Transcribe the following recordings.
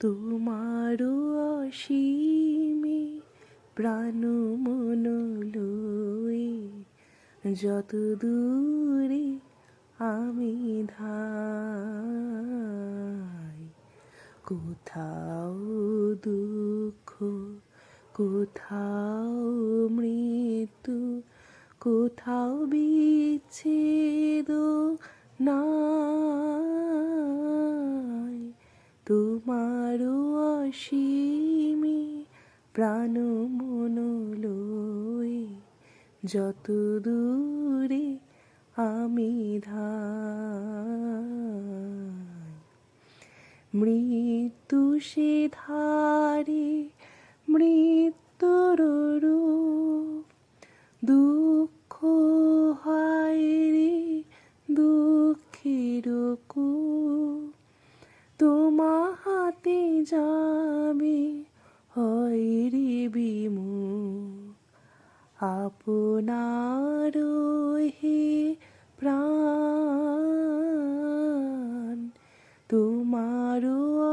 তোমারও অসীমে প্রাণ মন লয়ে যত দূরে আমি ধাই, কোথাও দুঃখ, কোথাও মৃত্যু, কোথাও বিচ্ছেদ নাই। তোমারও অসীমে প্রাণ মন লয়ে যত দূরে আমি ধাই, মৃত্যু সে ধারে মৃত্যুর রূপ, দুঃখ হয় রে দুঃখের কূপ, তোমা হাতে যাবে হয় রে বিমুখ, আপনার হে প্রাণ, তোমার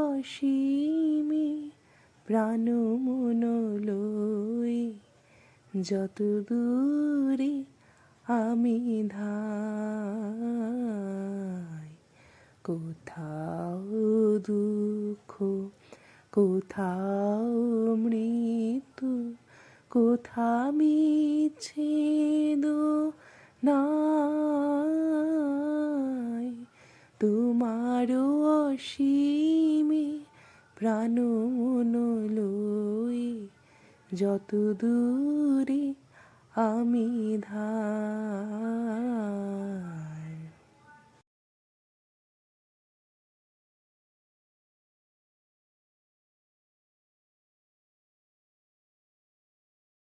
অসীমে প্রাণ মন লয়ে যত দূরে আমি ধাই, কোথাও দুঃখ, কোথাও মৃত্যু, কোথা বিচ্ছেদ নাই। তোমার অসীমে প্রাণ মন লয়ে যত দূরে আমি ধাই।